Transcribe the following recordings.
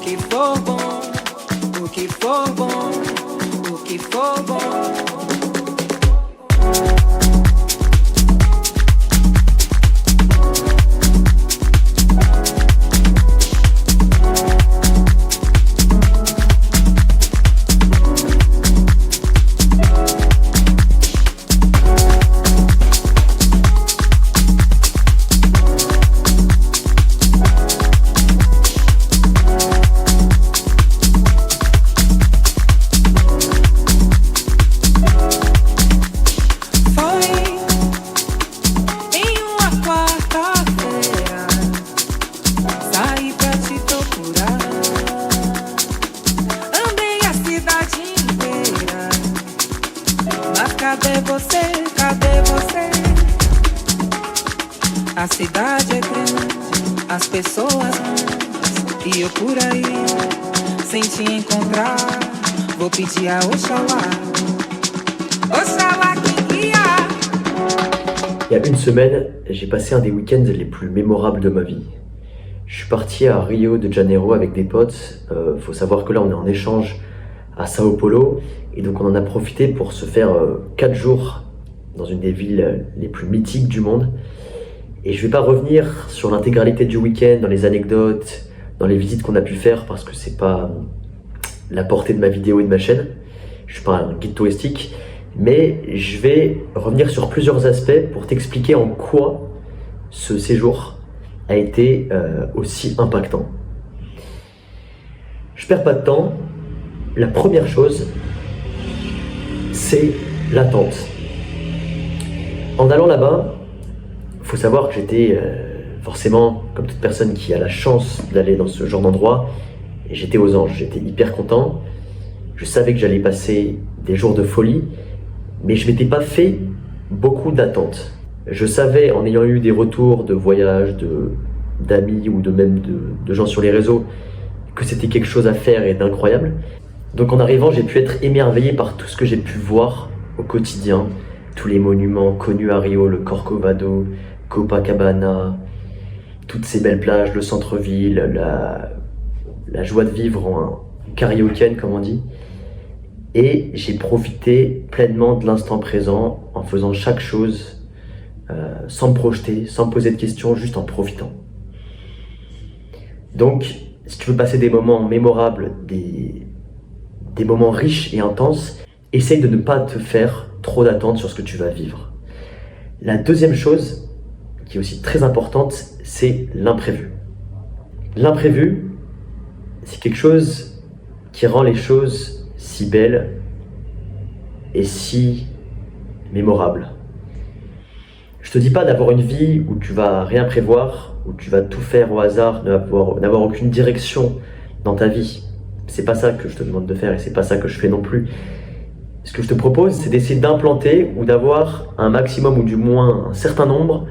que for bom, o que for bom, o que for bom. A cidade é grande, as pessoas muitas, e eu por aí, sem te encontrar, vou pedir a Oxalá, Oxalá quem guia. Il y a une semaine, j'ai passé un des week-ends les plus mémorables de ma vie. Je suis parti à Rio de Janeiro avec des potes. Faut savoir que là on est en échange à Sao Paulo, et donc on en a profité pour se faire 4 jours dans une des villes les plus mythiques du monde. Et je vais pas revenir sur l'intégralité du week-end, dans les anecdotes, dans les visites qu'on a pu faire, parce que c'est pas la portée de ma vidéo et de ma chaîne. Je suis pas un guide touristique, mais je vais revenir sur plusieurs aspects pour t'expliquer en quoi ce séjour a été aussi impactant. Je perds pas de temps. La première chose, c'est l'attente. En allant là-bas, il faut savoir que j'étais forcément, comme toute personne qui a la chance d'aller dans ce genre d'endroit, et j'étais aux anges, j'étais hyper content. Je savais que j'allais passer des jours de folie, mais je ne m'étais pas fait beaucoup d'attentes. Je savais, en ayant eu des retours de voyages, d'amis ou de gens sur les réseaux, que c'était quelque chose à faire et d'incroyable. Donc en arrivant, j'ai pu être émerveillé par tout ce que j'ai pu voir au quotidien, tous les monuments connus à Rio, le Corcovado, Copacabana, toutes ces belles plages, le centre-ville, la joie de vivre en cariocaine, comme on dit. Et j'ai profité pleinement de l'instant présent en faisant chaque chose sans me projeter, sans me poser de questions, juste en profitant. Donc, si tu veux passer des moments mémorables, des moments riches et intenses, essaye de ne pas te faire trop d'attentes sur ce que tu vas vivre. La deuxième chose, qui est aussi très importante, c'est l'imprévu. L'imprévu, c'est quelque chose qui rend les choses si belles et si mémorables. Je te dis pas d'avoir une vie où tu vas rien prévoir, où tu vas tout faire au hasard, n'avoir aucune direction dans ta vie. C'est pas ça que je te demande de faire et c'est pas ça que je fais non plus. Ce que je te propose, c'est d'essayer d'implanter ou d'avoir un maximum ou du moins un certain nombre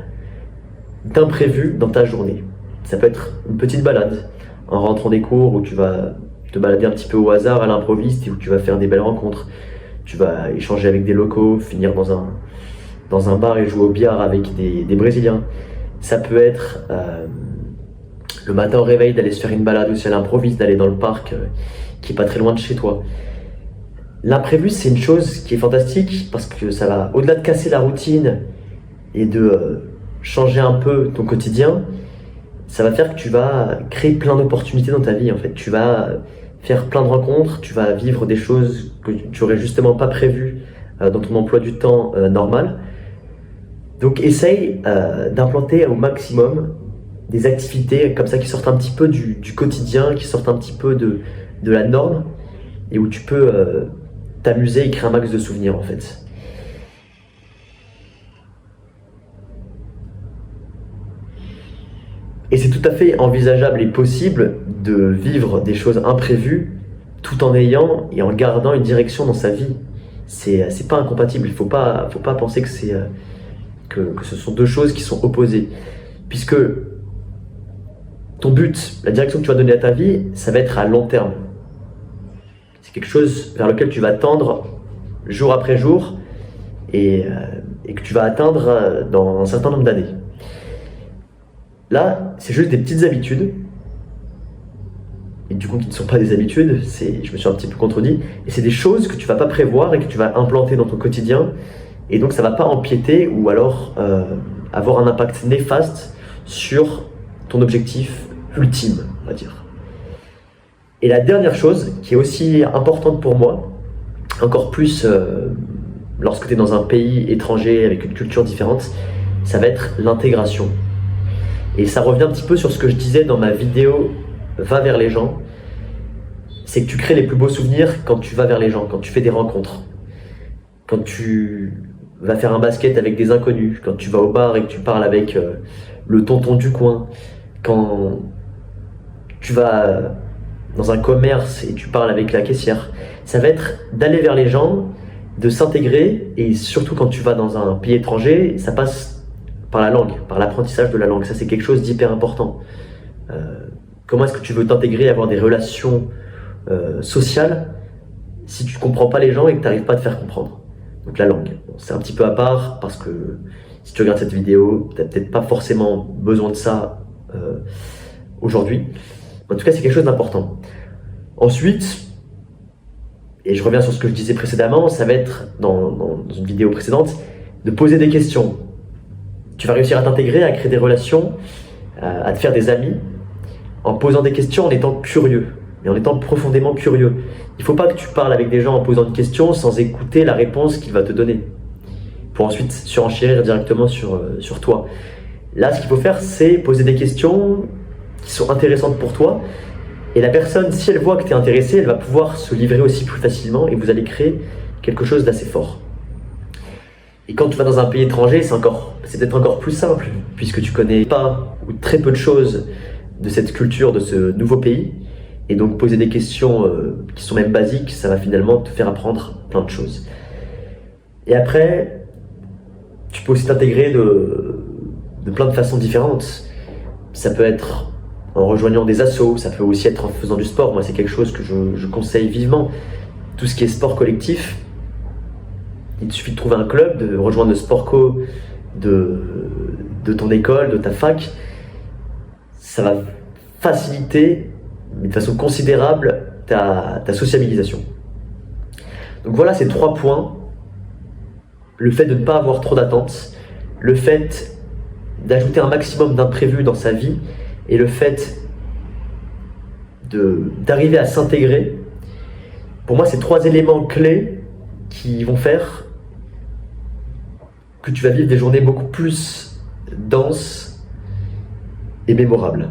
d'imprévus dans ta journée. Ça peut être une petite balade en rentrant des cours où tu vas te balader un petit peu au hasard à l'improviste et où tu vas faire des belles rencontres. Tu vas échanger avec des locaux, finir dans un bar et jouer au billard avec des Brésiliens. Ça peut être le matin au réveil d'aller se faire une balade aussi à l'improviste, d'aller dans le parc qui est pas très loin de chez toi. L'imprévu, c'est une chose qui est fantastique parce que ça va, au-delà de casser la routine et de changer un peu ton quotidien, ça va faire que tu vas créer plein d'opportunités dans ta vie en fait. Tu vas faire plein de rencontres, tu vas vivre des choses que tu aurais justement pas prévues dans ton emploi du temps normal. Donc essaye d'implanter au maximum des activités comme ça qui sortent un petit peu du quotidien, qui sortent un petit peu de la norme et où tu peux t'amuser et créer un max de souvenirs en fait. Et c'est tout à fait envisageable et possible de vivre des choses imprévues tout en ayant et en gardant une direction dans sa vie. C'est pas incompatible, il faut pas penser que ce sont deux choses qui sont opposées. Puisque ton but, la direction que tu vas donner à ta vie, ça va être à long terme. C'est quelque chose vers lequel tu vas tendre jour après jour et que tu vas atteindre dans un certain nombre d'années. Là, c'est juste des petites habitudes et du coup qui ne sont pas des habitudes, je me suis un petit peu contredit, et c'est des choses que tu vas pas prévoir et que tu vas implanter dans ton quotidien, et donc ça va pas empiéter ou alors avoir un impact néfaste sur ton objectif ultime, on va dire. Et la dernière chose qui est aussi importante pour moi, encore plus lorsque tu es dans un pays étranger avec une culture différente, ça va être l'intégration. Et ça revient un petit peu sur ce que je disais dans ma vidéo Va vers les gens, c'est que tu crées les plus beaux souvenirs quand tu vas vers les gens, quand tu fais des rencontres, quand tu vas faire un basket avec des inconnus, quand tu vas au bar et que tu parles avec le tonton du coin, quand tu vas dans un commerce et tu parles avec la caissière. Ça va être d'aller vers les gens, de s'intégrer, et surtout quand tu vas dans un pays étranger, ça passe par la langue, par l'apprentissage de la langue. Ça, c'est quelque chose d'hyper important. Comment est-ce que tu veux t'intégrer, avoir des relations sociales si tu ne comprends pas les gens et que tu n'arrives pas à te faire comprendre? Donc la langue, bon, c'est un petit peu à part parce que si tu regardes cette vidéo, tu n'as peut-être pas forcément besoin de ça aujourd'hui. En tout cas, c'est quelque chose d'important. Ensuite, et je reviens sur ce que je disais précédemment, ça va être, dans une vidéo précédente, de poser des questions. Tu vas réussir à t'intégrer, à créer des relations, à te faire des amis, en posant des questions, en étant curieux, mais en étant profondément curieux. Il ne faut pas que tu parles avec des gens en posant une question sans écouter la réponse qu'il va te donner, pour ensuite surenchérir directement sur toi. Là, ce qu'il faut faire, c'est poser des questions qui sont intéressantes pour toi, et la personne, si elle voit que tu es intéressé, elle va pouvoir se livrer aussi plus facilement, et vous allez créer quelque chose d'assez fort. Et quand tu vas dans un pays étranger, c'est peut-être encore plus simple, puisque tu connais pas ou très peu de choses de cette culture, de ce nouveau pays, et donc poser des questions qui sont même basiques, ça va finalement te faire apprendre plein de choses. Et après, tu peux aussi t'intégrer de plein de façons différentes. Ça peut être en rejoignant des assos, ça peut aussi être en faisant du sport. Moi, c'est quelque chose que je conseille vivement. Tout ce qui est sport collectif, il te suffit de trouver un club, de rejoindre le sport co de ton école, de ta fac. Ça va faciliter, mais de façon considérable, ta sociabilisation. Donc voilà ces 3 points. Le fait de ne pas avoir trop d'attentes, le fait d'ajouter un maximum d'imprévus dans sa vie, et le fait d'arriver à s'intégrer. Pour moi, c'est 3 éléments clés qui vont faire que tu vas vivre des journées beaucoup plus denses et mémorables.